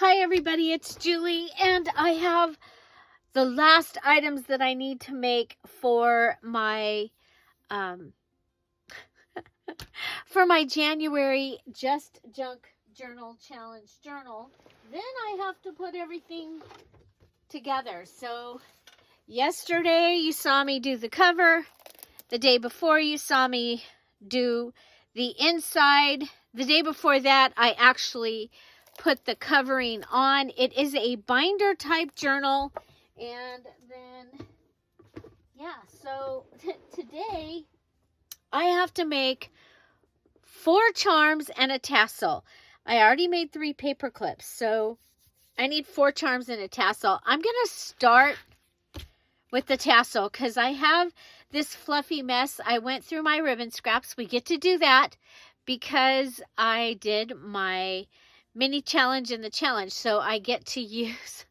Hi everybody, it's Julie, and I have the last items that I need to make for my January Just Junk Journal Challenge journal. Then I have to put everything together. So yesterday you saw me do the cover. The day before you saw me do the inside. The day before that I actually put the covering on. It is a binder type journal. And then, yeah, so today I have to make 4 charms and a tassel. I already made 3 paper clips, so I need 4 charms and a tassel. I'm going to start with the tassel because I have this fluffy mess. I went through my ribbon scraps. We get to do that because I did my mini challenge in the challenge, so I get to use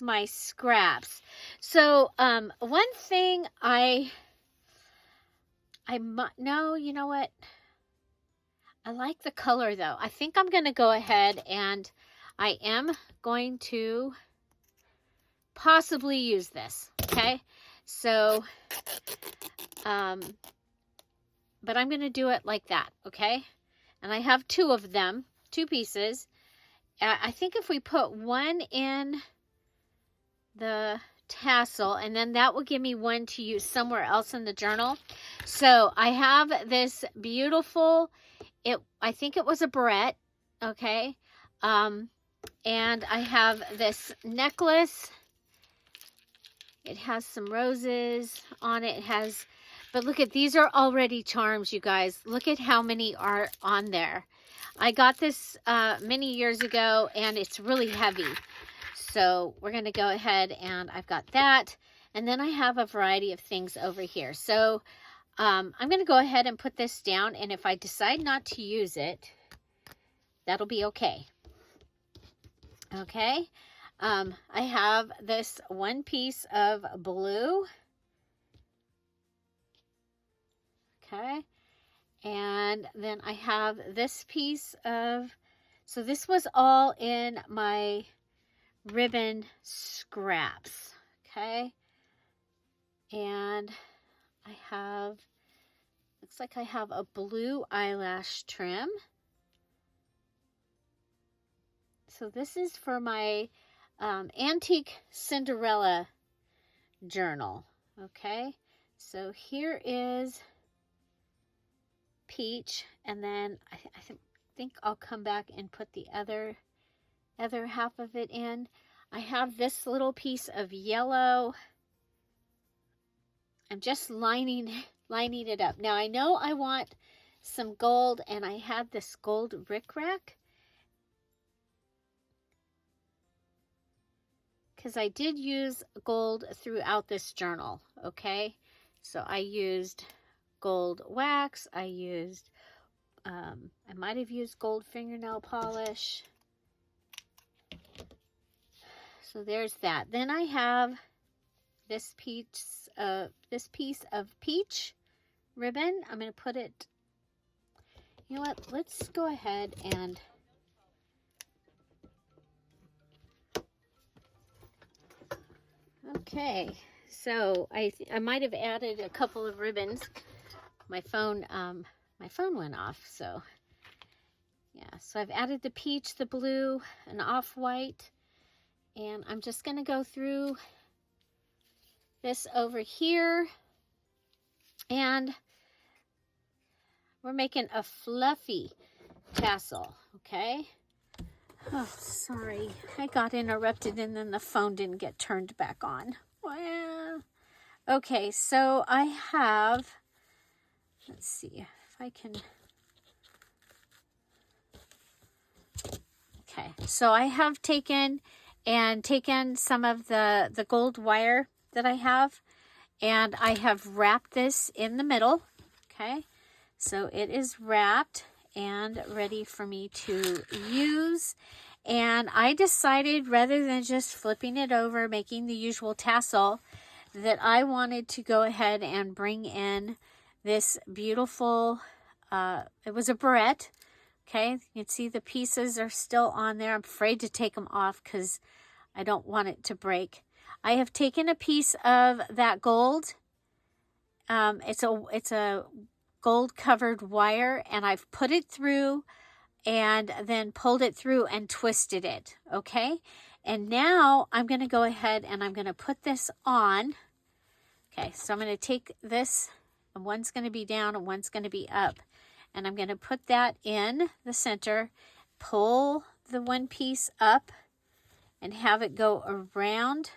my scraps. So one thing no, you know what, I like the color though. I think I'm gonna go ahead and I am going to possibly use this. Okay, so but I'm gonna do it like that. Okay, and I have 2 of them, 2 pieces. I think if we put one in the tassel, and then that will give me one to use somewhere else in the journal. So I have this beautiful, I think it was a barrette, okay? And I have this necklace. It has some roses on it. It has, but look at, these are already charms, you guys. Look at how many are on there. I got this many years ago, and it's really heavy. So we're going to go ahead, and I've got that. And then I have a variety of things over here. So I'm going to go ahead and put this down. And if I decide not to use it, that'll be okay. Okay. I have this one piece of blue. Okay. And then I have this piece of, so this was all in my ribbon scraps, okay? And I have, looks like I have a blue eyelash trim. So this is for my Antique Cinderella journal, okay? So here is peach, and then I think I'll come back and put the other half of it in. I have this little piece of yellow. I'm just lining it up. Now I know I want some gold, and I have this gold rickrack because I did use gold throughout this journal, okay? So I used gold wax. I used, I might have used gold fingernail polish. So there's that. Then I have this piece of peach ribbon. I'm going to put it, you know what, let's go ahead and okay. So I might have added a couple of ribbons. My phone went off, so yeah. So I've added the peach, the blue, and off-white, and I'm just going to go through this over here, and we're making a fluffy tassel, okay? Oh, sorry, I got interrupted, and then the phone didn't get turned back on. Well, okay, so I have, let's see if I can. Okay, so I have taken some of the gold wire that I have, and I have wrapped this in the middle. Okay, so it is wrapped and ready for me to use. And I decided, rather than just flipping it over, making the usual tassel, that I wanted to go ahead and bring in this beautiful, it was a barrette, Okay, you can see the pieces are still on there. I'm afraid to take them off because I don't want it to break. I have taken a piece of that gold. It's a gold covered wire, and I've put it through and then pulled it through and twisted it. Okay, and now I'm going to go ahead and I'm going to put this on. Okay, so I'm going to take this, and one's going to be down and one's going to be up. And I'm going to put that in the center, pull the one piece up, and have it go around.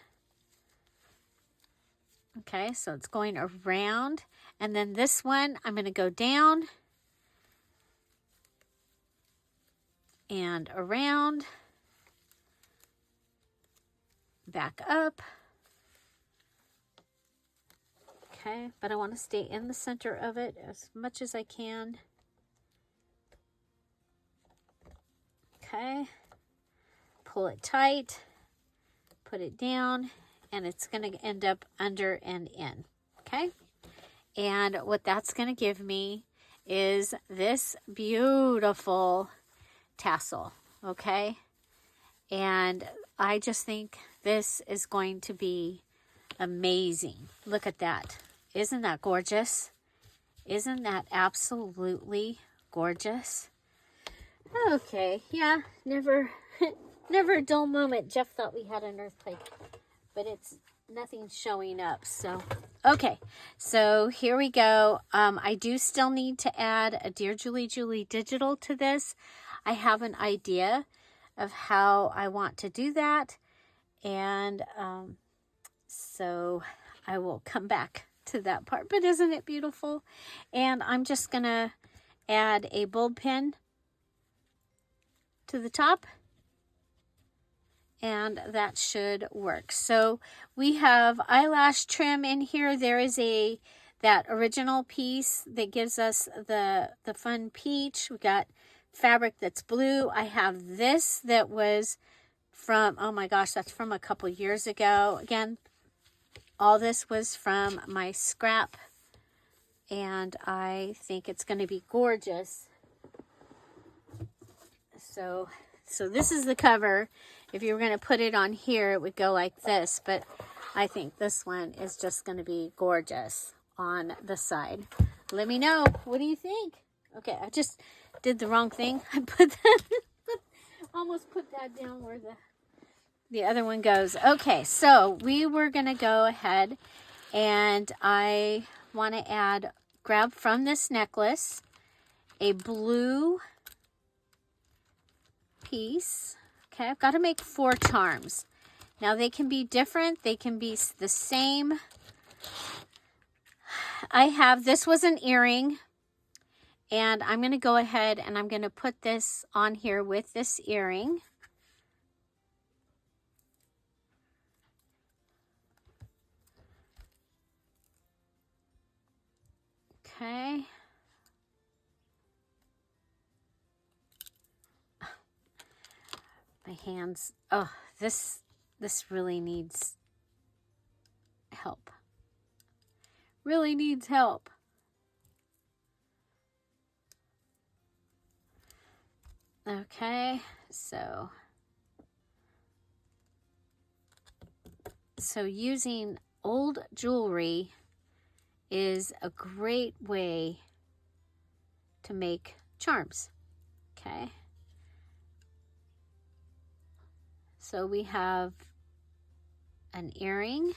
Okay, so it's going around. And then this one, I'm going to go down and around, back up. Okay, but I want to stay in the center of it as much as I can. Okay, pull it tight, put it down, and it's going to end up under and in. Okay, and what that's going to give me is this beautiful tassel. Okay, and I just think this is going to be amazing. Look at that. Isn't that gorgeous? Isn't that absolutely gorgeous? Okay, yeah, never a dull moment. Jeff thought we had an earthquake, but it's nothing showing up. So, okay, so here we go. I do still need to add a Dear Julie Julie digital to this. I have an idea of how I want to do that, and so I will come back to that part. But isn't it beautiful? And I'm just gonna add a bulb pin to the top, and that should work. So we have eyelash trim in here. There is that original piece that gives us the fun peach. We got fabric that's blue. I have this that was from, oh my gosh, that's from a couple years ago. Again, all this was from my scrap, and I think it's going to be gorgeous. So this is the cover. If you were going to put it on here, it would go like this, but I think this one is just going to be gorgeous on the side. Let me know. What do you think? Okay, I just did the wrong thing. I put that, almost put that down where the other one goes. Okay, so we were going to go ahead, and I want to grab from this necklace a blue piece. Okay, I've got to make 4 charms. Now they can be different. They can be the same. This was an earring, and I'm going to go ahead and I'm going to put this on here with this earring. Okay. My hands, oh, this really needs help. Really needs help. Okay, so using old jewelry is a great way to make charms. Okay. So we have an earring,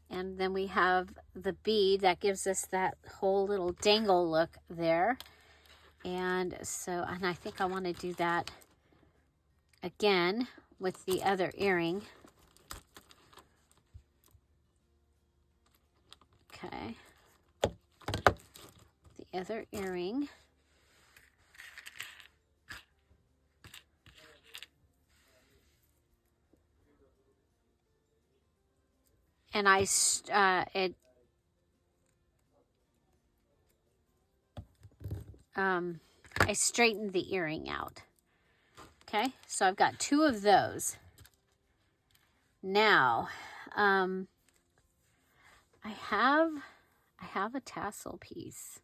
and then we have the bead that gives us that whole little dangle look there. And I think I want to do that again with the other earring. Okay. The other earring. And I straightened the earring out. Okay, so I've got 2 of those. Now, I have a tassel piece.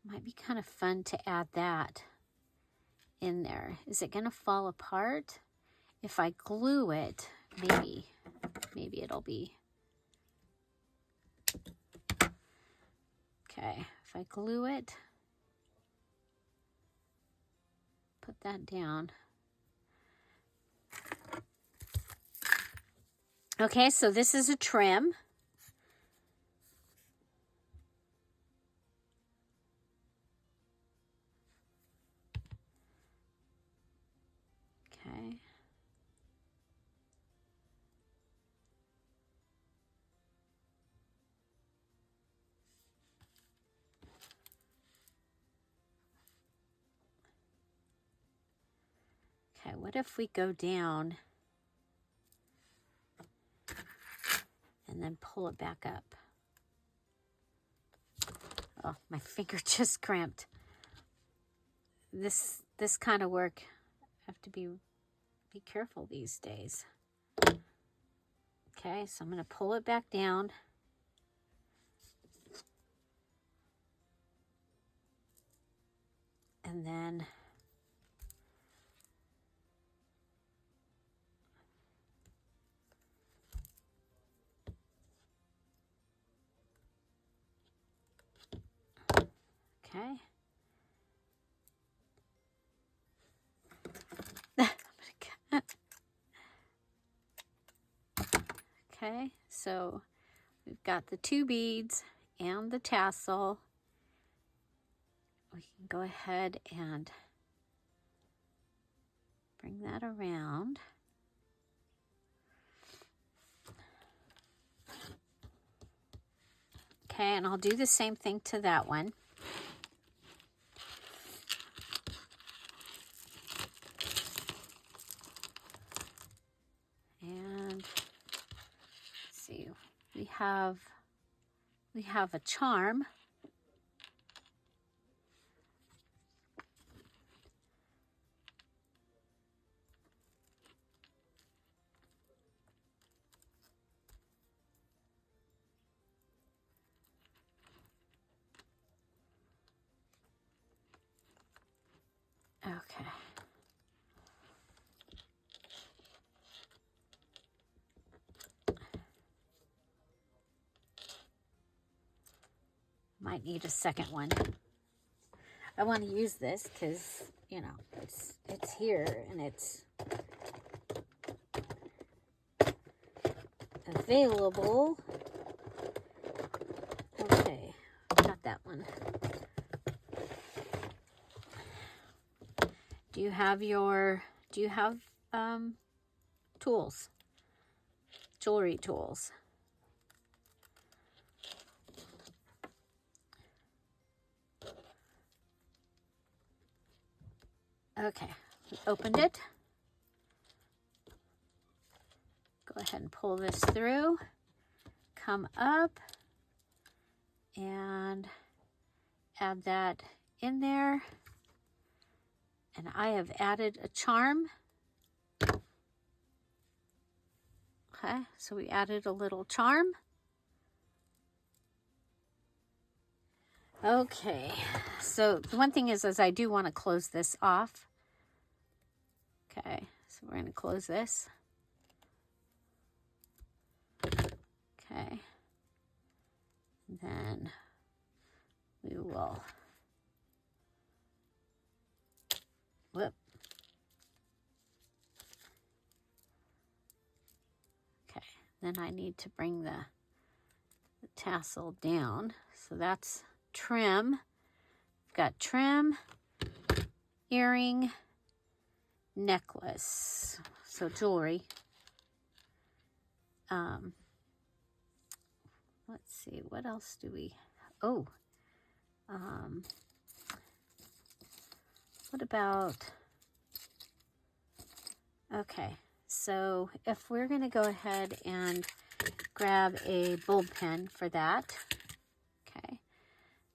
Might be kind of fun to add that in there. Is it going to fall apart? If I glue it, maybe it'll be. Okay, if I glue it, put that down. Okay, so this is a trim. Okay. Okay, what if we go down and then pull it back up? Oh, my finger just cramped. This kind of work, I have to be careful these days. Okay, so I'm going to pull it back down. And then okay. Okay, so we've got the 2 beads and the tassel. We can go ahead and bring that around. Okay, and I'll do the same thing to that one. And let's see, we have a charm. Okay. Might need a second one. I want to use this because, you know, it's here and it's available. Okay, not that one. Do you have tools? Jewelry tools. Okay, we opened it. Go ahead and pull this through. Come up and add that in there. And I have added a charm. Okay, so we added a little charm. Okay, so the one thing is I do want to close this off. Okay, so we're going to close this. Okay, then we will, whoop. Okay, then I need to bring the tassel down. So that's trim. We've got trim, earring, necklace, so jewelry. Let's see, what else do we, what about, okay, so if we're going to go ahead and grab a bulb pen for that, okay,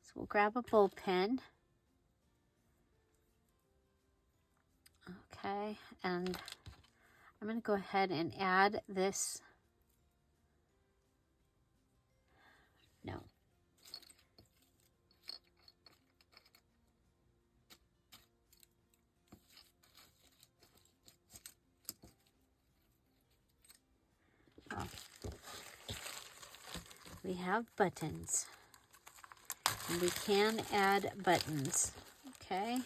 so we'll grab a bulb pen. Okay, and I'm going to go ahead and add this. No. Oh. We have buttons. And we can add buttons. Okay.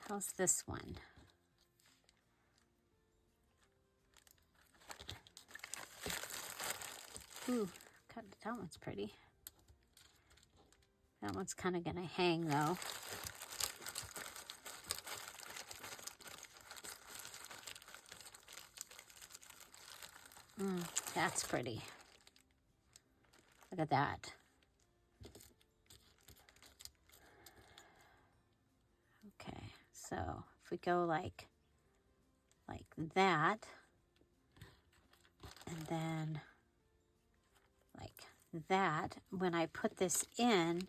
How's this one? Ooh, that one's pretty. That one's kind of going to hang though. That's pretty. Look at that. Okay, so if we go like that, and then like that, when I put this in,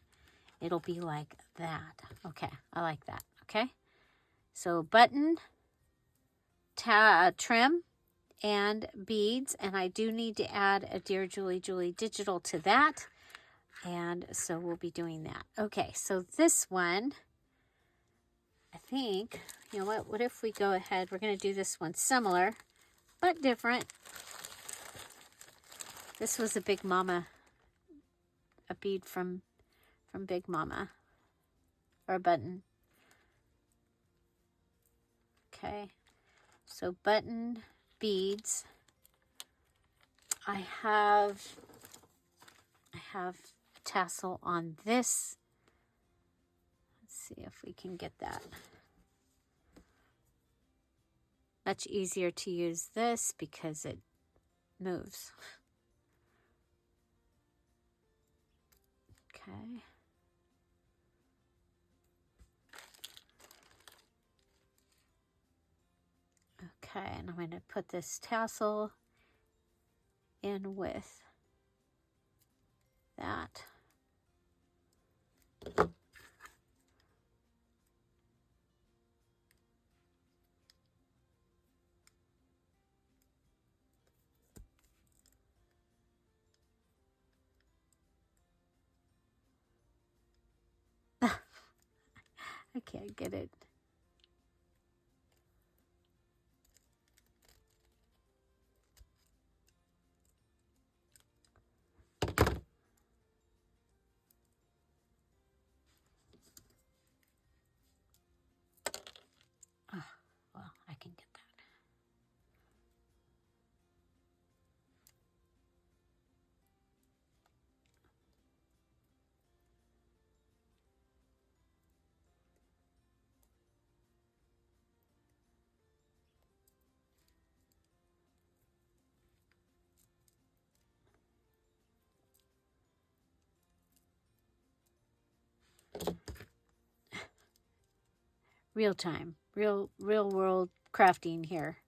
it'll be like that. Okay, I like that. Okay, so button, trim, and beads, and I do need to add a Dear Julie Julie digital to that, and so we'll be doing that. Okay, so this one, I think, you know what if we go ahead, we're going to do this one similar but different. This was a Big Mama, a bead from Big Mama, or a button. Okay, so button, beads. I have tassel on this. Let's see if we can get that. Much easier to use this because it moves. Okay. Okay, and I'm going to put this tassel in with that. I can't get it. Oh, well, I can get that. Real time, real world crafting here.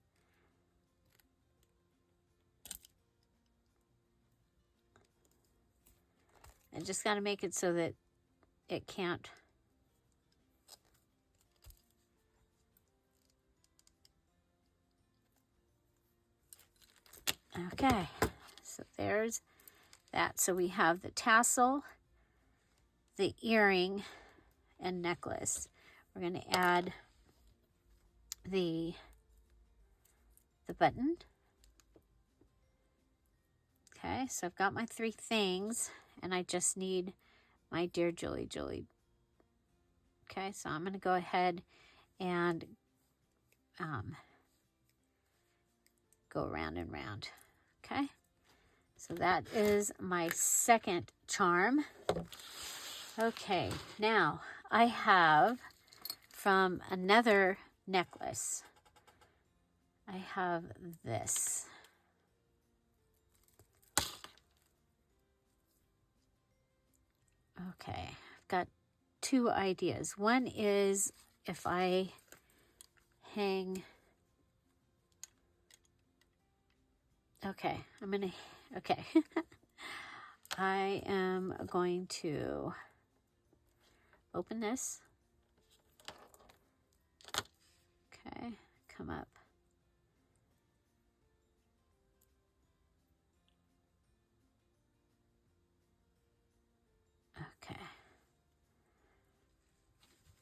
And just got to make it so that it can't. Okay, so there's that. So we have the tassel, the earring, and necklace. We're going to add the button. Okay, so I've got my 3 things, and I just need my Dear Julie Julie. Okay, so I'm going to go ahead and go around and round. Okay, so that is my second charm. Okay, now I have from another necklace, I have this. Okay, I've got 2 ideas. One is if I hang, okay, okay. I am going to open this. Okay, come up. Okay.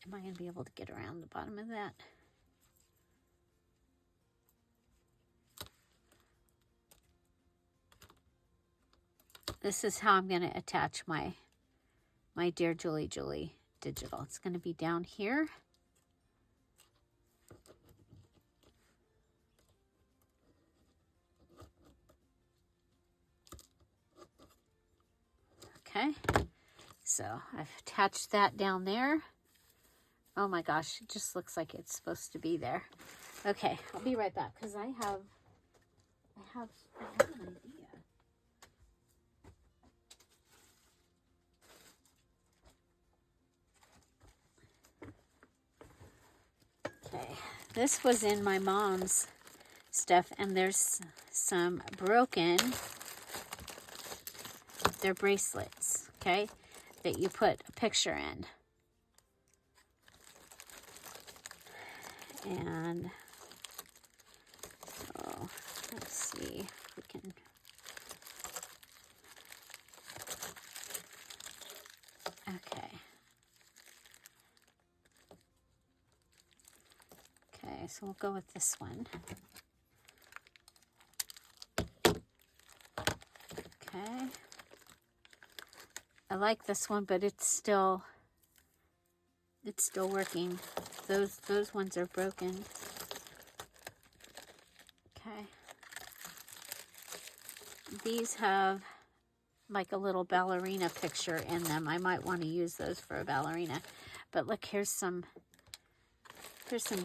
Am I going to be able to get around the bottom of that? this is how I'm going to attach my Dear Julie Julie digital. It's going to be down here. Okay, so I've attached that down there. Oh my gosh, it just looks like it's supposed to be there. Okay, I'll be right back because I have an idea. Okay, this was in my mom's stuff, and there's some broken. They're bracelets, okay, that you put a picture in. And so let's see if we can. Okay. Okay, so we'll go with this one. Okay. I like this one, but it's still working. Those ones are broken. Okay. These have like a little ballerina picture in them. I might want to use those for a ballerina. But look, here's some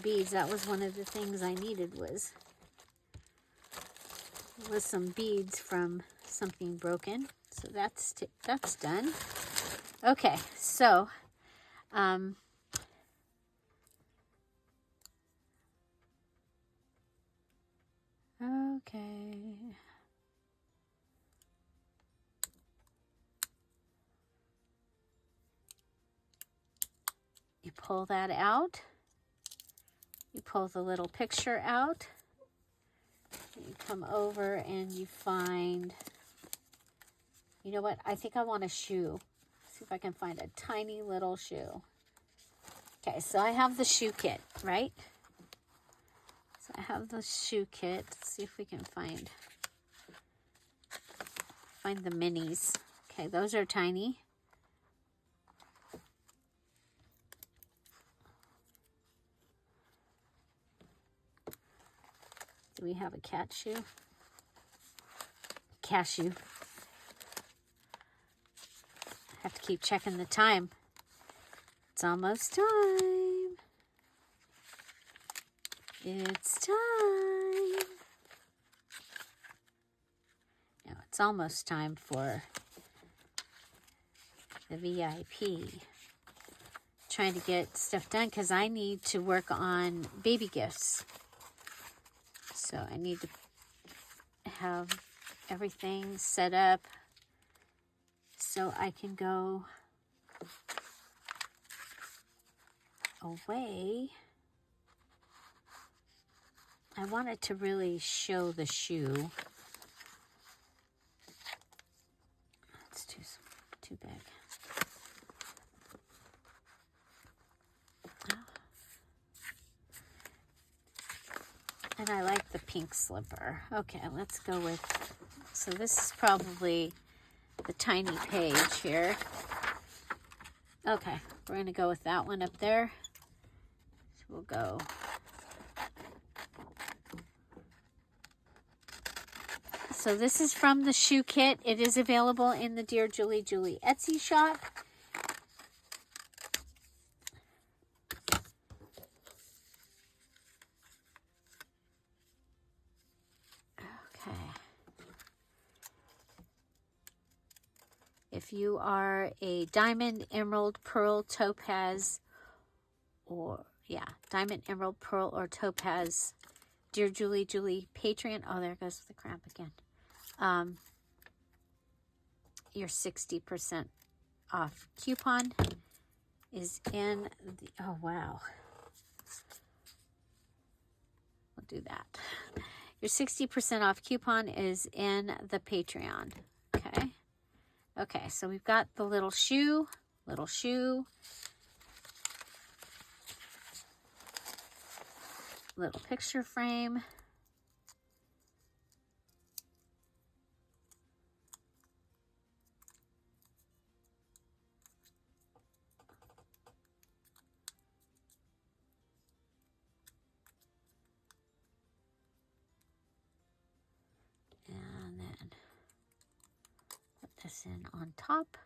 beads. That was one of the things I needed was some beads from something broken. So that's done. Okay, so okay. You pull that out. You pull the little picture out. You come over and you find, you know what? I think I want a shoe. See if I can find a tiny little shoe. Okay, so I have the shoe kit, right? So I have the shoe kit. Let's see if we can find the minis. Okay, those are tiny. Do we have a cat shoe? Cashew. I have to keep checking the time. It's almost time. It's time. No, it's almost time for the VIP. Trying to get stuff done because I need to work on baby gifts. So I need to have everything set up so I can go away. I wanted to really show the shoe. It's too big. And I like the pink slipper. Okay, let's go with, so this is probably the tiny page here. Okay, we're going to go with that one up there. So we'll go. So this is from the shoe kit. It is available in the Dear Julie Julie Etsy shop. If you are a diamond, emerald, pearl, topaz, or diamond, emerald, pearl, or topaz, Dear Julie Julie Patreon. Oh, there goes the cramp again. Your 60% off coupon is in the, oh wow. We'll do that. Your 60% off coupon is in the Patreon. Okay. Okay, so we've got the little shoe, little picture frame. this in on top.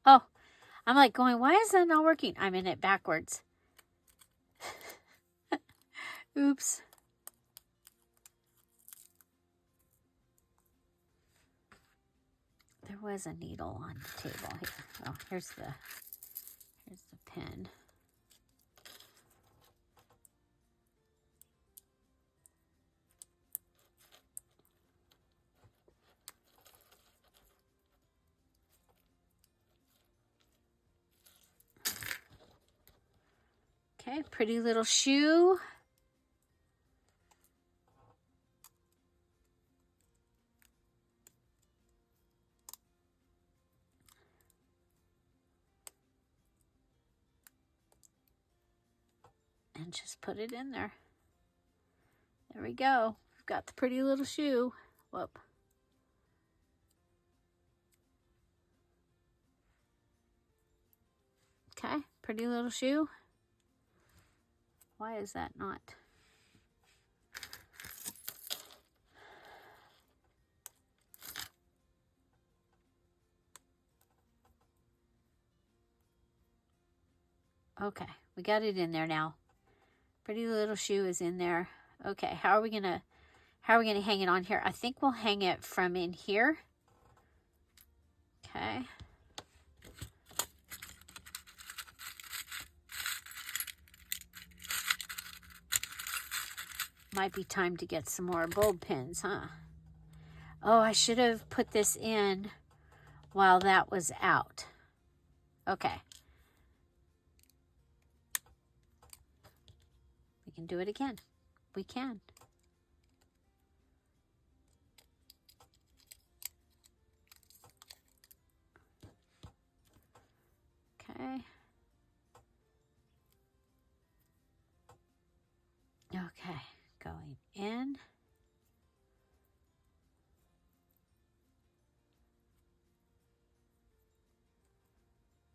Oh, I'm like going, why is that not working? I'm in it backwards. Oops. There was a needle on the table here. Oh, here's the pen. Okay, pretty little shoe. And just put it in there. There we go. We've got the pretty little shoe. Whoop. Okay, pretty little shoe. Why is that not? Okay, we got it in there now. Pretty little shoe is in there. Okay, how are we gonna hang it on here? I think we'll hang it from in here. Okay. Might be time to get some more bulb pins, huh? Oh, I should have put this in while that was out. Okay. We can do it again. We can. Okay. Okay, going in.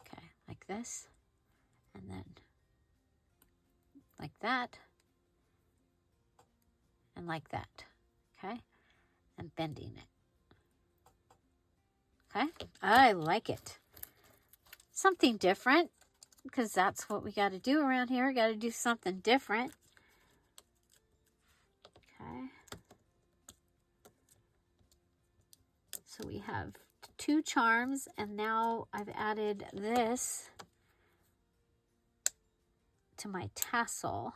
Okay, like this. And then like that. And like that. Okay. And bending it. Okay. I like it. Something different, because that's what we got to do around here. We got to do something different. Okay. So we have 2 charms, and now I've added this to my tassel.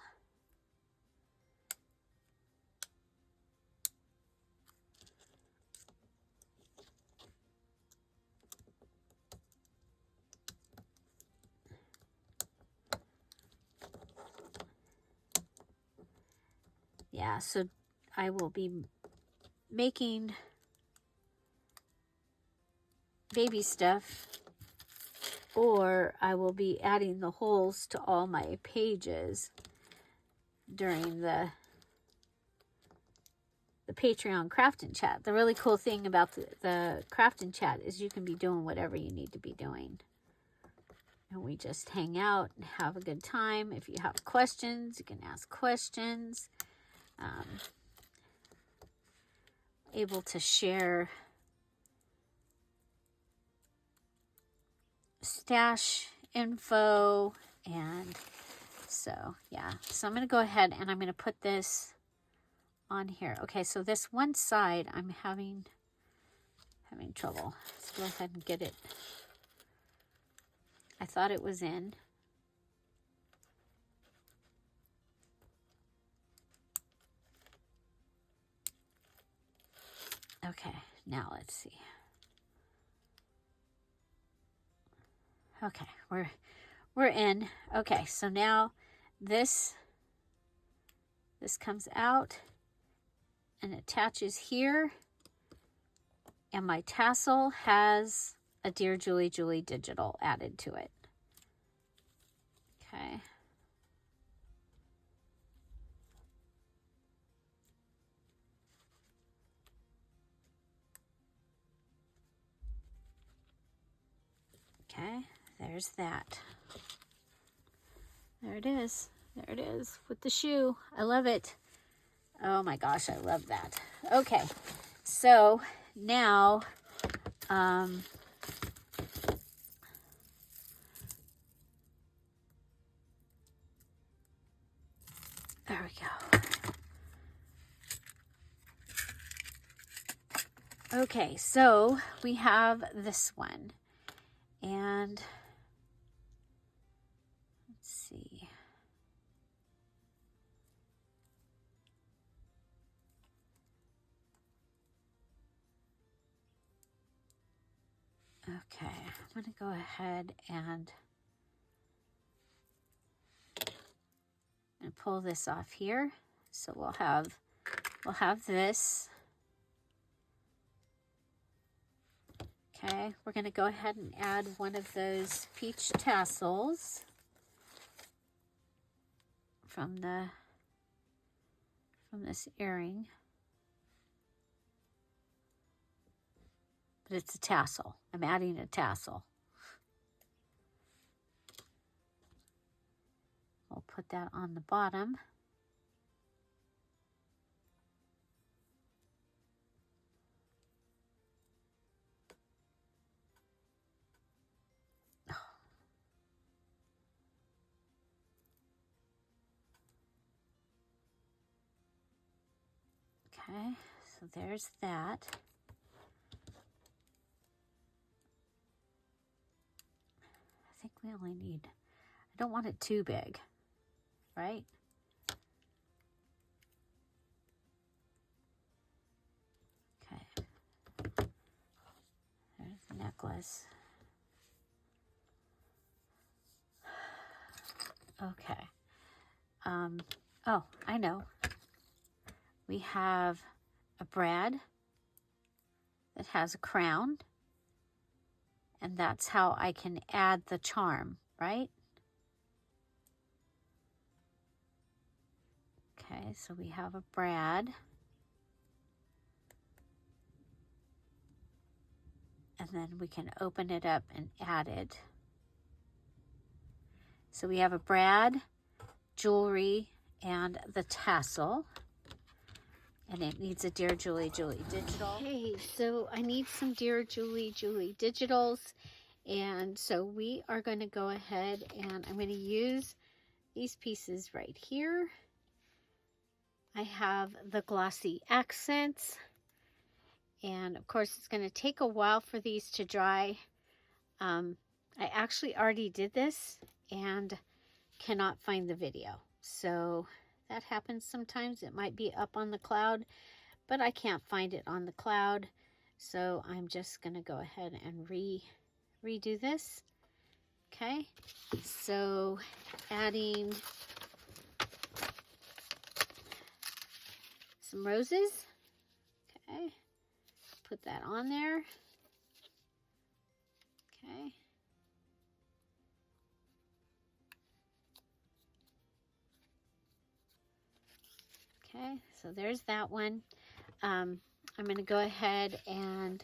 Yeah, so I will be making baby stuff, or I will be adding the holes to all my pages during the Patreon craft and chat. The really cool thing about the craft and chat is you can be doing whatever you need to be doing. And we just hang out and have a good time. If you have questions, you can ask questions. Able to share stash info. And so, yeah. So I'm going to go ahead and I'm going to put this on here. Okay, so this one side I'm having trouble. Let's go ahead and get it. I thought it was in. Okay, now let's see. Okay, we're in. Okay, so now this comes out and attaches here, and my tassel has a Dear Julie Julie digital added to it. Okay. Okay, there's that. There it is. There it is with the shoe. I love it. Oh my gosh, I love that. Okay, so now, there we go. Okay, so we have this one, and let's see. Okay, I'm going to go ahead and pull this off here. So we'll have this. Okay, we're going to go ahead and add one of those peach tassels from this earring. But it's a tassel. I'm adding a tassel. We'll put that on the bottom. Okay, so there's that. I think we only need, I don't want it too big, right? Okay, there's the necklace. Okay, oh, I know. We have a brad that has a crown, and that's how I can add the charm, right? Okay, so we have a brad. And then we can open it up and add it. So we have a brad, jewelry, and the tassel. And it needs a Dear Julie digital. Okay, so I need some Dear Julie digitals. And so we are going to go ahead and I'm going to use these pieces right here. I have the glossy accents. And of course, it's going to take a while for these to dry. I actually already did this and cannot find the video. So that happens sometimes. It might be up on the cloud, but I can't find it on the cloud. So I'm just going to go ahead and redo this. Okay, so adding some roses. Okay, put that on there. Okay. Okay, so there's that one. I'm going to go ahead and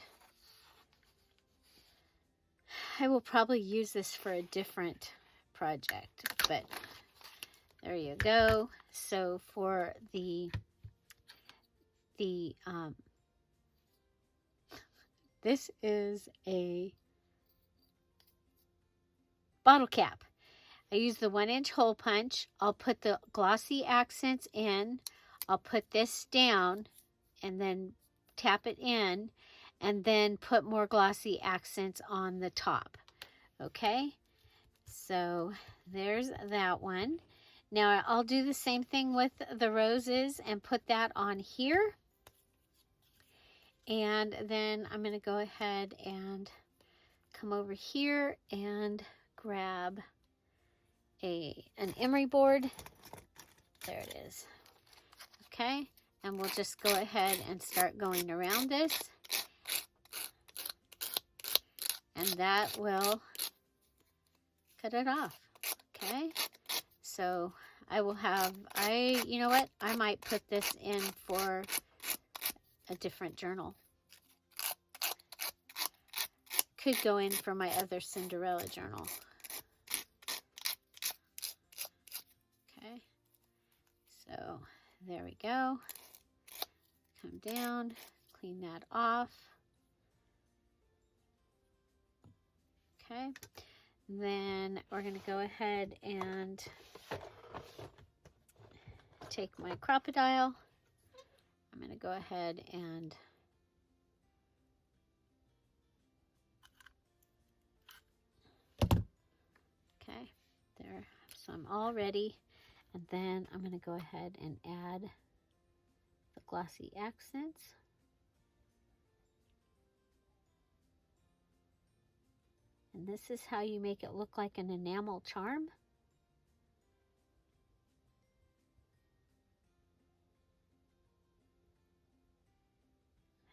I will probably use this for a different project, but there you go. So for this is a bottle cap. I use the 1-inch hole punch. I'll put the glossy accents in. I'll put this down and then tap it in and then put more glossy accents on the top. Okay, so there's that one. Now I'll do the same thing with the roses and put that on here. And then I'm going to go ahead and come over here and grab an emery board. There it is. Okay, and we'll just go ahead and start going around this. And that will cut it off. Okay, so I will have, you know what? I might put this in for a different journal. Could go in for my other Cinderella journal. There we go. Come down, clean that off. Okay. Then we're going to go ahead and take my crocodile. I'm going to go ahead and okay, there, have some all ready. And then I'm going to go ahead and add the glossy accents. And this is how you make it look like an enamel charm.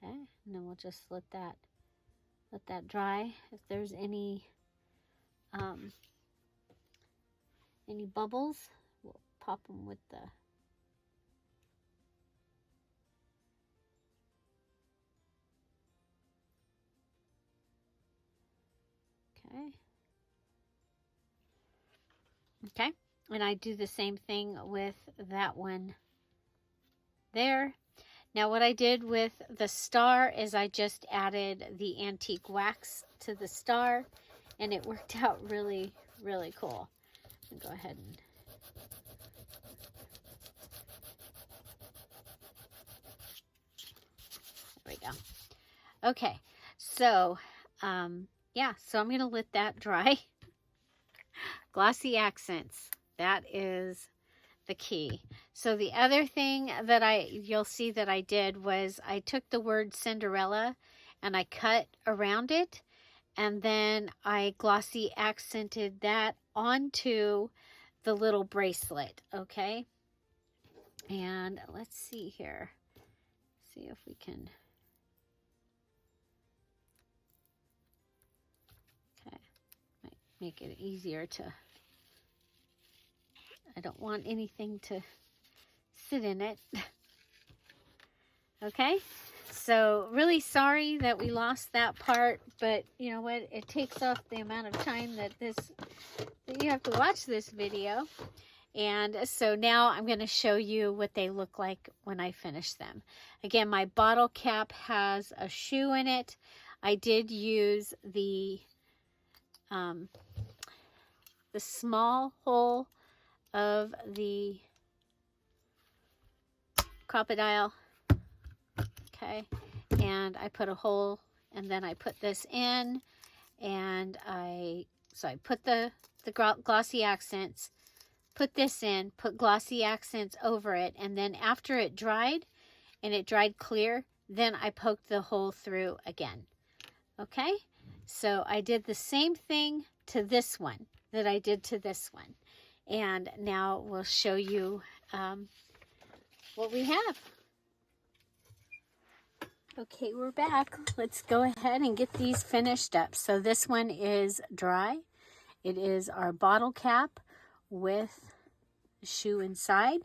Okay, and then we'll just let that dry. If there's any bubbles, we'll pop them with the okay, and I do the same thing with that one there. Now what I did with the star is I just added the antique wax to the star, and it worked out really, really cool. I'll go ahead and there we go. Okay, so yeah, so I'm going to let that dry. Glossy accents, that is the key. So the other thing that you'll see that I did was I took the word Cinderella and I cut around it, and then I glossy accented that onto the little bracelet, okay? And let's see here. See if we can. Okay, might make it easier to. I don't want anything to sit in it. Okay, so really sorry that we lost that part, but you know what? It takes off the amount of time that you have to watch this video. And so now I'm going to show you what they look like when I finish them. Again, my bottle cap has a shoe in it. I did use the small hole of the crocodile. Okay, and I put a hole, and then I put this in, and I put the glossy accents, put this in, put glossy accents over it, and then after it dried, and it dried clear, then I poked the hole through again. Okay, so I did the same thing to this one that I did to this one, and now we'll show you what we have. Okay, we're back. Let's go ahead and get these finished up. So this one is dry. It is our bottle cap with the shoe inside.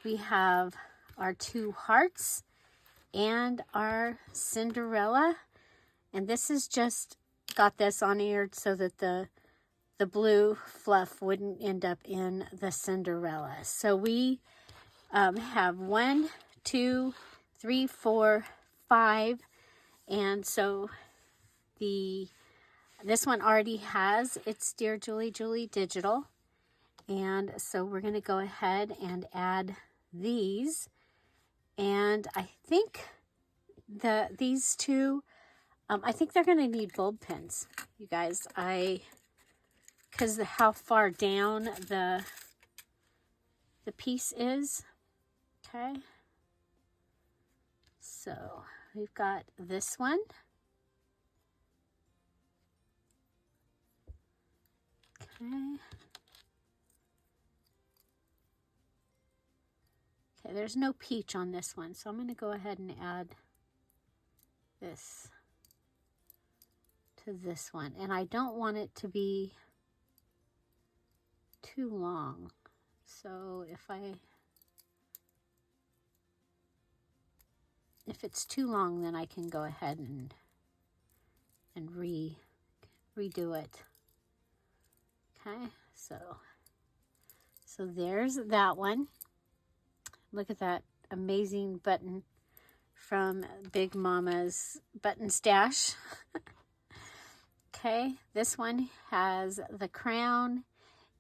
We have our two hearts and our Cinderella. And this is just got this on here so that the blue fluff wouldn't end up in the Cinderella. So we have 1, 2, 3, 4, 5, and so this one already has its Dear Julie Julie digital, and so we're going to go ahead and add these, and I think these two, I think they're going to need bulb pins, you guys, because of how far down the piece is. Okay. So we've got this one. Okay. Okay, there's no peach on this one, so I'm going to go ahead and add this to this one. And I don't want it to be too long. So if it's too long, then I can go ahead and redo it. Okay, so there's that one. Look at that amazing button from Big Mama's Button Stash. Okay, this one has the crown.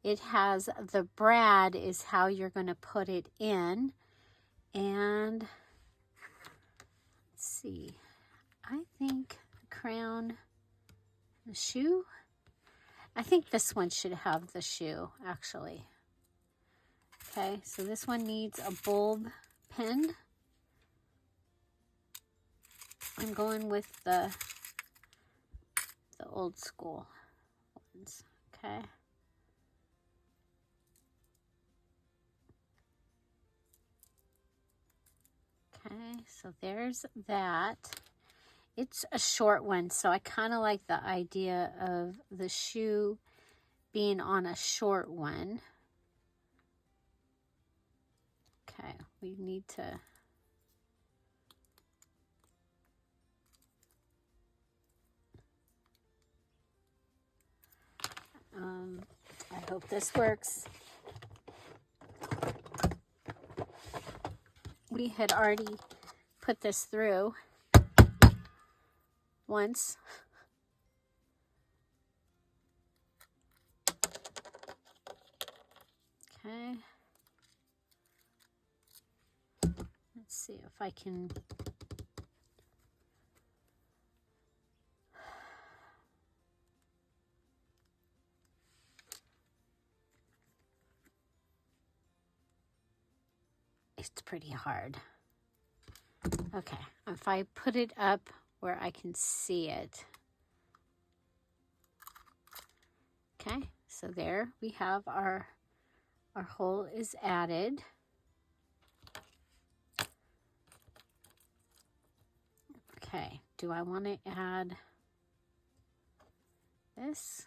It has the brad is how you're going to put it in. And let's see, I think the crown, the shoe, I think this one should have the shoe actually. Okay, so this one needs a bulb pin. I'm going with the old school ones, okay? Okay, so there's that. It's a short one, so I kind of like the idea of the shoe being on a short one. Okay, we need to I hope this works. We had already put this through once. Okay. Let's see if I can. It's pretty hard. Okay, if I put it up where I can see it. Okay, so there we have our hole is added. Okay, do I want to add this?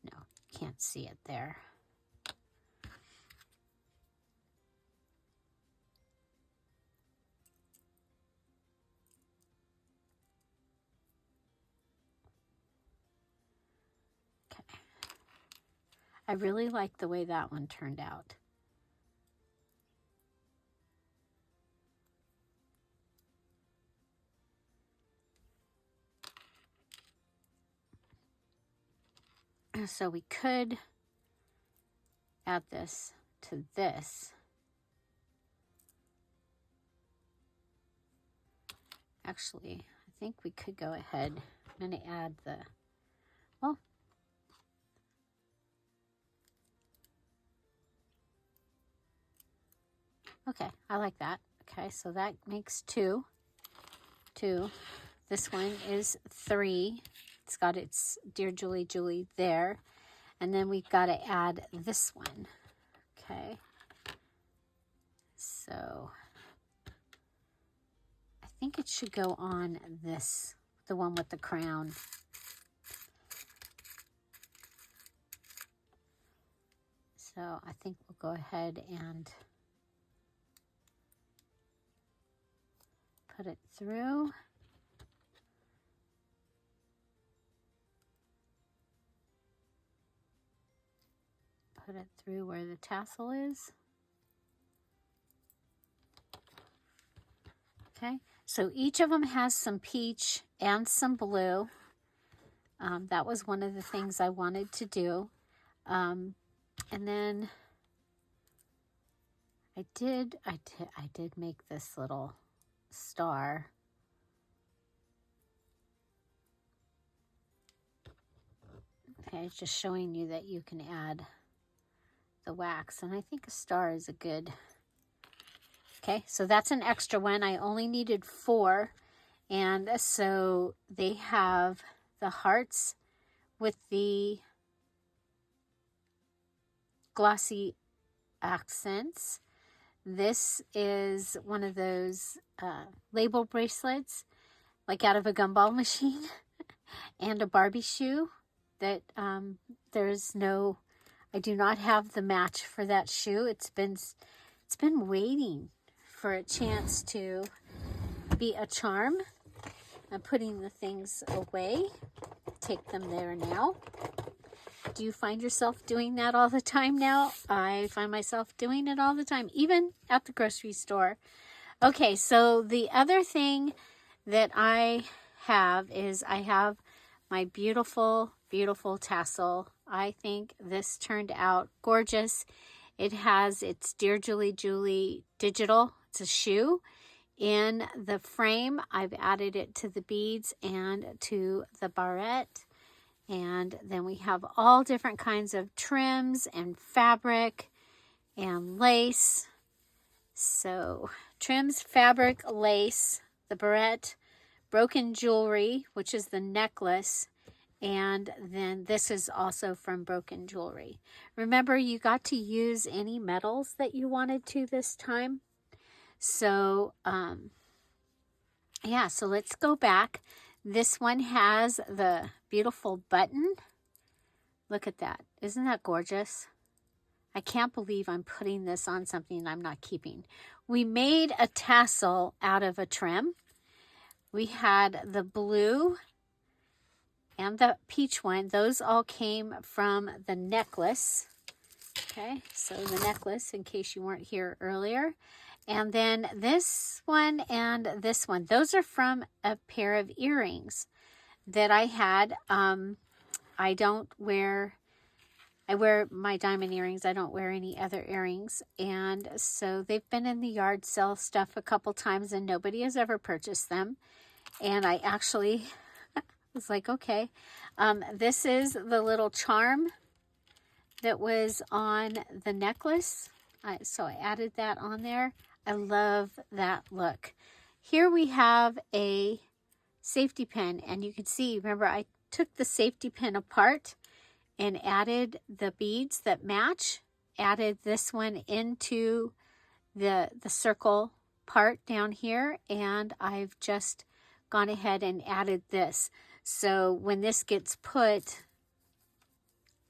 No, can't see it there. I really like the way that one turned out. So we could add this to this. Actually, I think we could go ahead. I'm going to add the, well, okay, I like that. Okay, so that makes two. This one is 3. It's got its Dear Julie Julie there. And then we've got to add this one. Okay. So I think it should go on this, the one with the crown. So I think we'll go ahead and put it through. Put it through where the tassel is. Okay, so each of them has some peach and some blue. That was one of the things I wanted to do. And then I did make this little star. Okay, it's just showing you that you can add the wax, and I think a star is a good. Okay, so that's an extra one. I only needed 4, and so they have the hearts with the glossy accents. This is one of those label bracelets, like out of a gumball machine, and a Barbie shoe that there's no, I do not have the match for that shoe. It's been waiting for a chance to be a charm. I'm putting the things away. Take them there now. Do you find yourself doing that all the time now? I find myself doing it all the time, even at the grocery store. Okay, so the other thing that I have is I have my beautiful, beautiful tassel. I think this turned out gorgeous. It has its Dear Julie Julie digital. It's a shoe. In the frame, I've added it to the beads and to the barrette. And then we have all different kinds of trims and fabric and lace. So trims, fabric, lace, the barrette, broken jewelry, which is the necklace, and then this is also from Broken Jewelry. Remember, you got to use any metals that you wanted to this time. So, yeah, so let's go back. This one has the beautiful button. Look at that. Isn't that gorgeous? I can't believe I'm putting this on something I'm not keeping. We made a tassel out of a trim. We had the blue and the peach one. Those all came from the necklace. Okay, so the necklace, in case you weren't here earlier. And then this one and this one. Those are from a pair of earrings that I had. I wear my diamond earrings. I don't wear any other earrings. And so they've been in the yard sale stuff a couple times and nobody has ever purchased them. And I actually was like, okay. This is the little charm that was on the necklace. So I added that on there. I love that look. Here we have a safety pin, and you can see, remember, I took the safety pin apart and added the beads that match, added this one into the circle part down here, and I've just gone ahead and added this. So when this gets put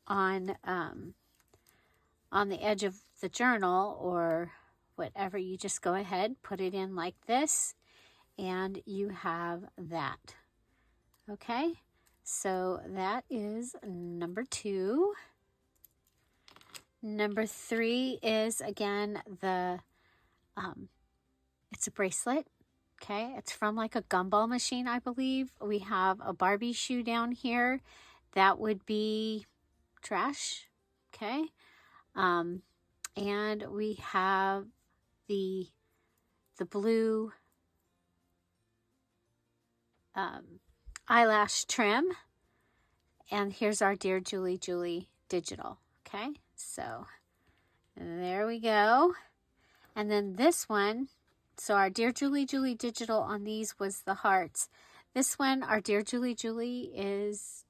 on the edge of the journal or whatever, you just go ahead, put it in like this, and you have that. Okay, so that is number 2. Number 3 is, again, the it's a bracelet. Okay, it's from like a gumball machine, I believe. We have a Barbie shoe down here. That would be trash. Okay, and we have the blue eyelash trim, and here's our Dear Julie Julie digital. Okay, so there we go. And then this one, so our Dear Julie Julie digital on these was the hearts. This one, our Dear Julie Julie is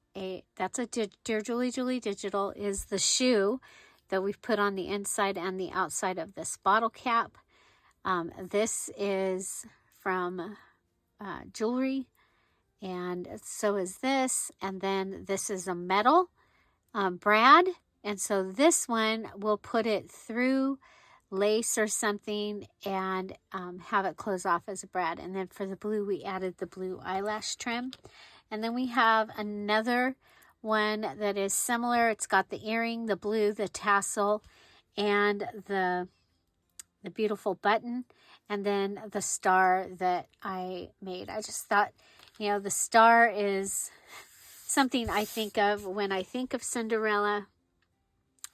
that's a Dear Julie Julie digital, is the shoe that we've put on the inside and the outside of this bottle cap. This is from jewelry, and so is this. And then this is a metal brad, and so this one we'll put it through lace or something and have it close off as a brad. And then for the blue, we added the blue eyelash trim. And then we have another one that is similar. It's got the earring, the blue, the tassel, and the beautiful button, and then the star that I made. I just thought, you know, the star is something I think of when I think of Cinderella.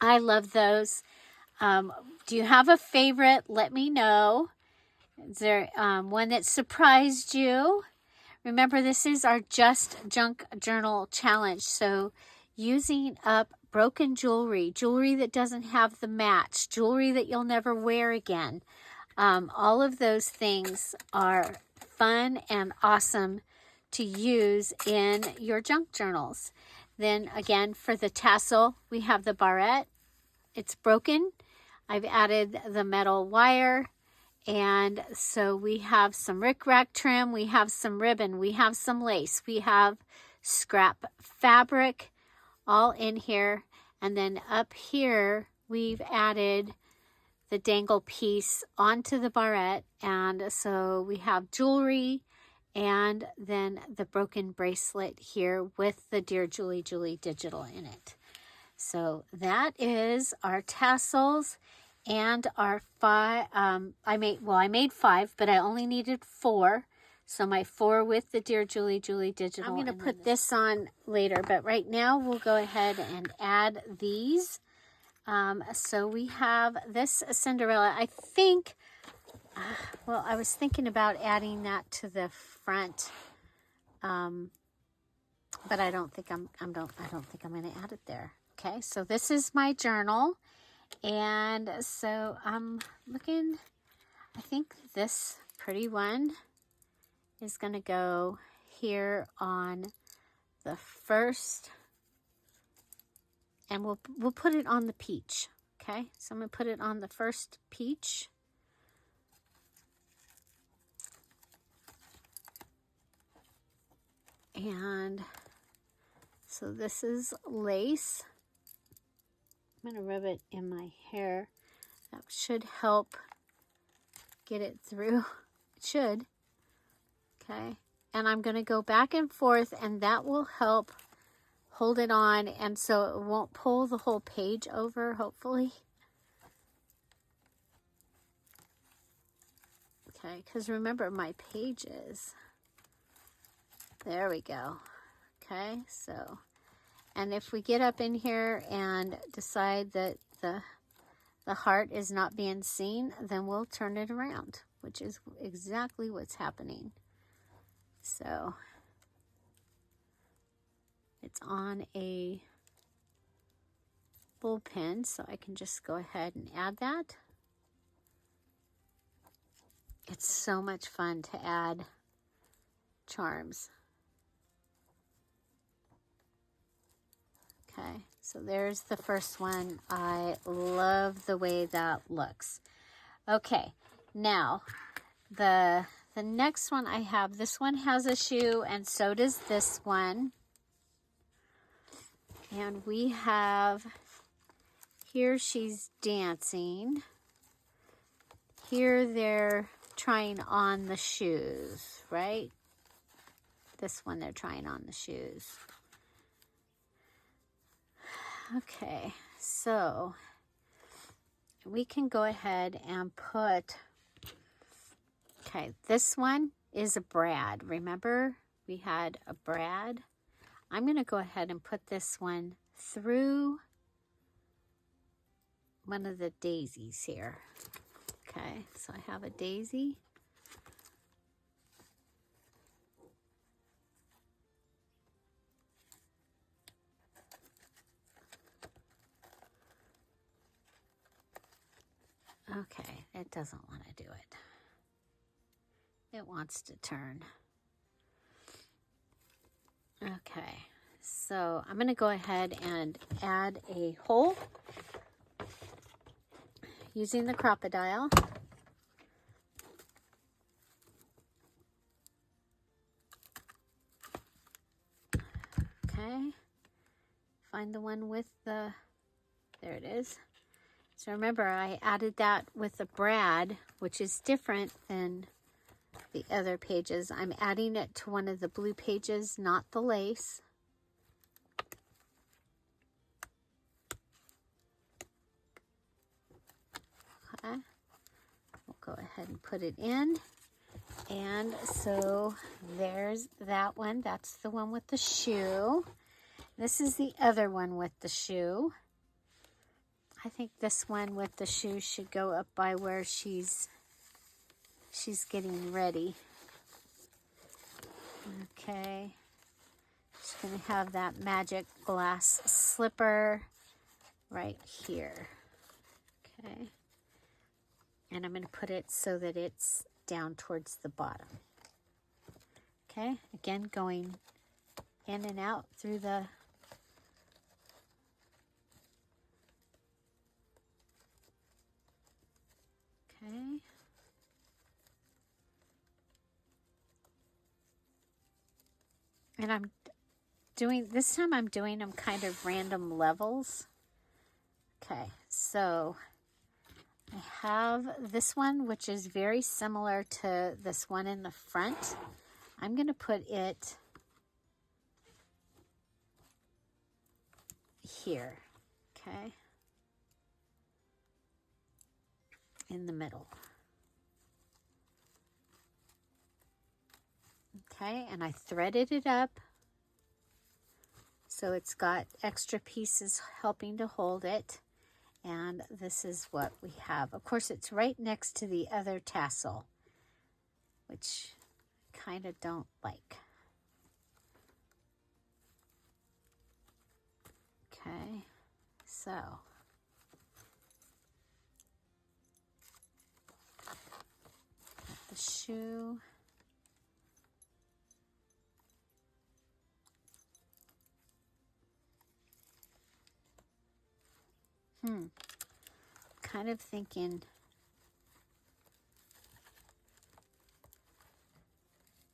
I love those. Do you have a favorite? Let me know. Is there one that surprised you? Remember, this is our Just Junk Journal Challenge. So using up broken jewelry, jewelry that doesn't have the match, jewelry that you'll never wear again. All of those things are fun and awesome to use in your junk journals. Then again, for the tassel, we have the barrette. It's broken. I've added the metal wire. And so we have some rickrack trim, we have some ribbon, we have some lace, we have scrap fabric all in here. And then up here, we've added the dangle piece onto the barrette. And so we have jewelry and then the broken bracelet here with the Dear Julie Julie digital in it. So that is our tassels and our 5. I made 5, but I only needed 4. So my 4 with the Dear Julie Julie digital. I'm going to put this on later, but right now we'll go ahead and add these. So we have this Cinderella. I think, well, I was thinking about adding that to the front, but I don't think I'm going to add it there. Okay, so this is my journal, and so I'm looking. I think this pretty one is going to go here on the first, and we'll put it on the peach. Okay, so I'm going to put it on the first peach. And so this is lace. I'm going to rub it in my hair. That should help get it through. It should. Okay. And I'm going to go back and forth, and that will help hold it on, and so it won't pull the whole page over, hopefully. Okay, because remember my pages. There we go. Okay, so, and if we get up in here and decide that the heart is not being seen, then we'll turn it around, which is exactly what's happening. So it's on a bullpen, so I can just go ahead and add that. It's so much fun to add charms. Okay, so there's the first one. I love the way that looks. Okay, now the next one I have, this one has a shoe, and so does this one. And we have, here she's dancing. Here they're trying on the shoes, right? This one they're trying on the shoes. Okay, so we can go ahead and put, okay, this one is a brad. Remember we had a brad? I'm going to go ahead and put this one through one of the daisies here. Okay, so I have a daisy. Okay, it doesn't want to do it. It wants to turn. Okay, so I'm going to go ahead and add a hole using the crocodile. Okay, find the one with the, there it is. So remember, I added that with the brad, which is different than the other pages. I'm adding it to one of the blue pages, not the lace. Okay, we'll go ahead and put it in. And so there's that one. That's the one with the shoe. This is the other one with the shoe. I think this one with the shoe should go up by where she's getting ready. Okay. She's going to have that magic glass slipper right here. Okay. And I'm going to put it so that it's down towards the bottom. Okay. Again, going in and out through the okay. And I'm doing, this time I'm doing them kind of random levels. Okay, so I have this one, which is very similar to this one in the front. I'm going to put it here. Okay. In the middle. Okay, and I threaded it up so it's got extra pieces helping to hold it. And this is what we have. Of course, it's right next to the other tassel, which I kind of don't like. Okay, so got the shoe. Kind of thinking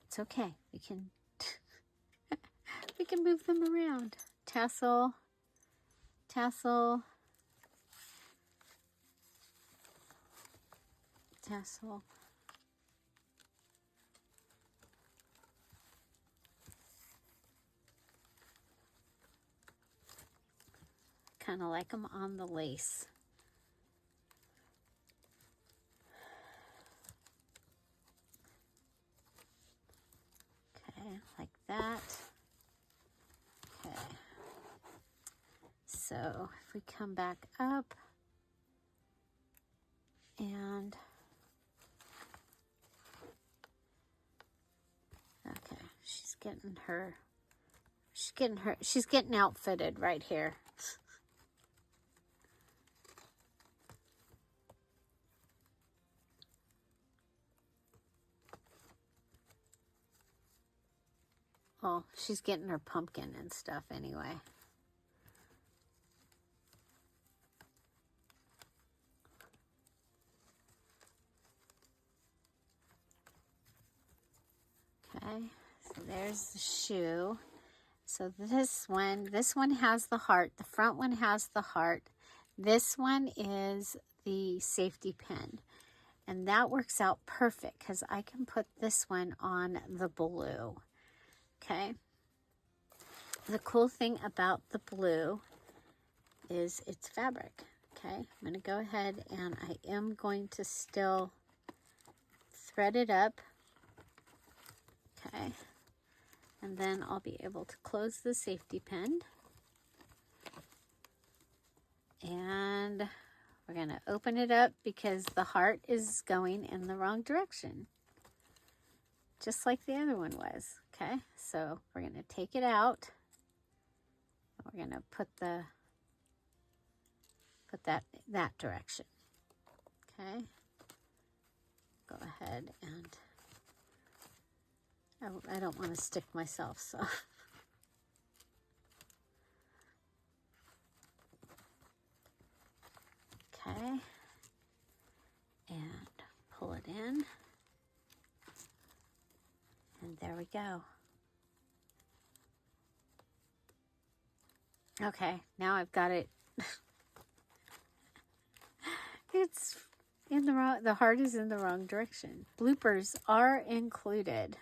it's okay. We can we can move them around. Tassel, tassel, tassel. Kind of like them on the lace. Okay, like that. Okay. So if we come back up and okay, she's getting outfitted right here. Well, she's getting her pumpkin and stuff anyway. Okay, so there's the shoe. So this one has the heart. The front one has the heart. This one is the safety pin. And that works out perfect because I can put this one on the blue. Okay. The cool thing about the blue is it's fabric. Okay. I'm going to go ahead and I am going to still thread it up. Okay. And then I'll be able to close the safety pin. And we're going to open it up because the heart is going in the wrong direction. Just like the other one was. Okay, so we're going to take it out. We're going to put that direction. Okay. Go ahead and I don't want to stick myself, so okay. And pull it in. And there we go. Okay, now I've got it. It's in the wrong, the heart is in the wrong direction. Bloopers are included.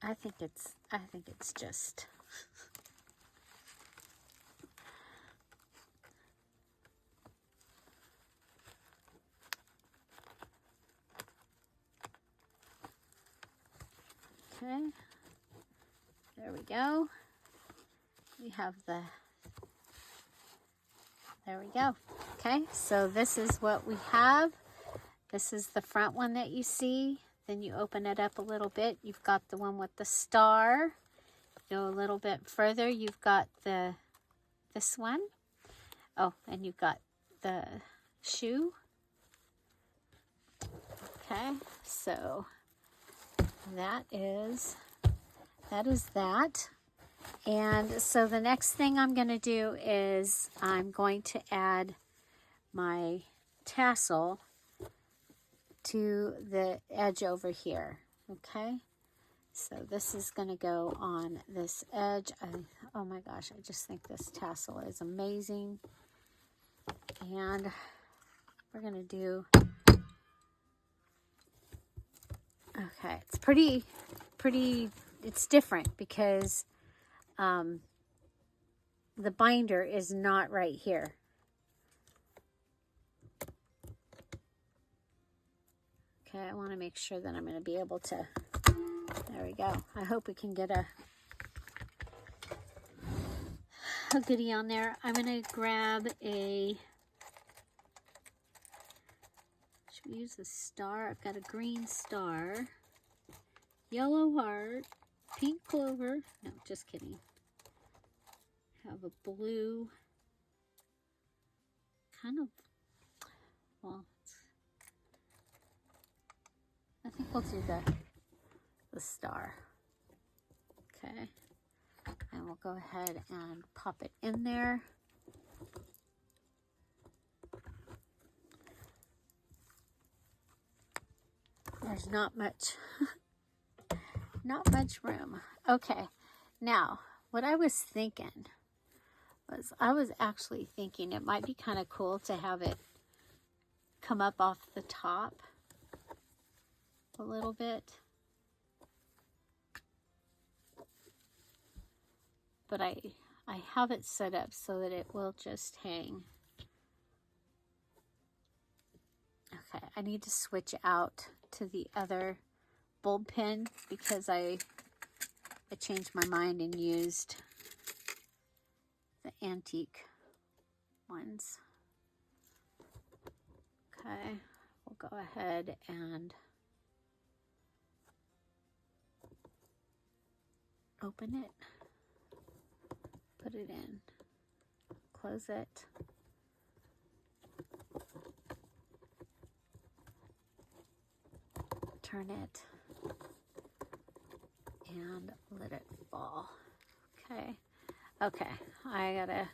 I think it's just okay. There we go. We have there we go. Okay, so this is what we have. This is the front one that you see. Then you open it up a little bit. You've got the one with the star. Go a little bit further. You've got this one. Oh, and you've got the shoe. Okay, so that is that. And so the next thing I'm going to do is I'm going to add my tassel to the edge over here. Okay, so this is going to go on this edge. Oh my gosh, I just think this tassel is amazing. And we're going to do Okay, it's pretty, it's different because the binder is not right here. Okay, I want to make sure that I'm going to be able to, there we go. I hope we can get a goodie on there. I'm going to grab a, should we use a star? I've got a green star, yellow heart, pink clover. No, just kidding. Have a blue, kind of, well, I think we'll do the star. Okay. And we'll go ahead and pop it in there. There's not much, not much room. Okay. Now, what I was thinking was, I was actually thinking it might be kind of cool to have it come up off the top a little bit. But I have it set up so that it will just hang. Okay, I need to switch out to the other bulb pin because I changed my mind and used the antique ones. Okay, we'll go ahead and open it. Put it in, close it, turn it, and let it fall. Okay, okay, I gotta,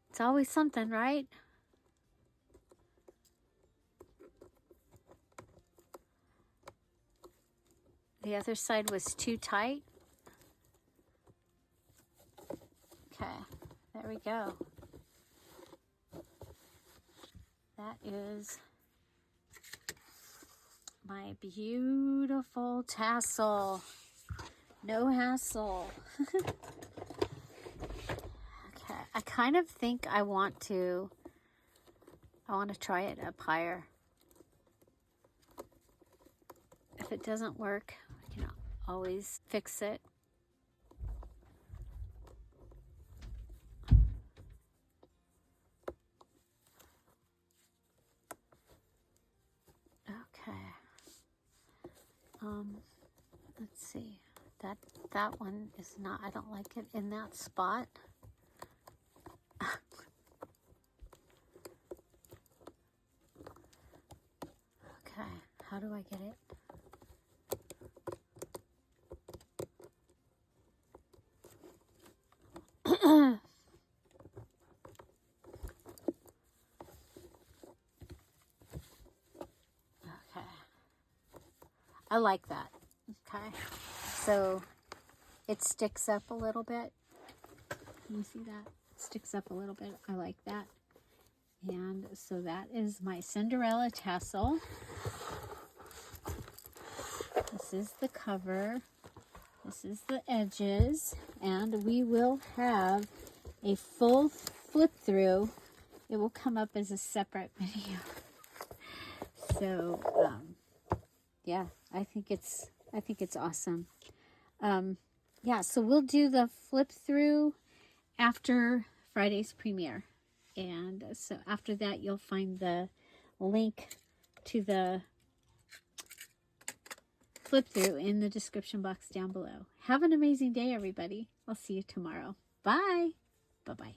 it's always something, right? The other side was too tight. Okay, there we go. That is my beautiful tassel. No hassle. Okay, I kind of think I want to try it up higher. If it doesn't work, I can always fix it. Let's see. That one is not, I don't like it in that spot. Okay, how do I get it? Okay. I like that. Okay. So it sticks up a little bit. Can you see that? It sticks up a little bit. I like that. And so that is my Cinderella tassel. This is the cover. This is the edges. And we will have a full flip through. It will come up as a separate video. So, yeah, I think it's awesome. Yeah, so we'll do the flip through after Friday's premiere. And so after that, you'll find the link to the flip through in the description box down below. Have an amazing day, everybody. I'll see you tomorrow. Bye. Bye-bye.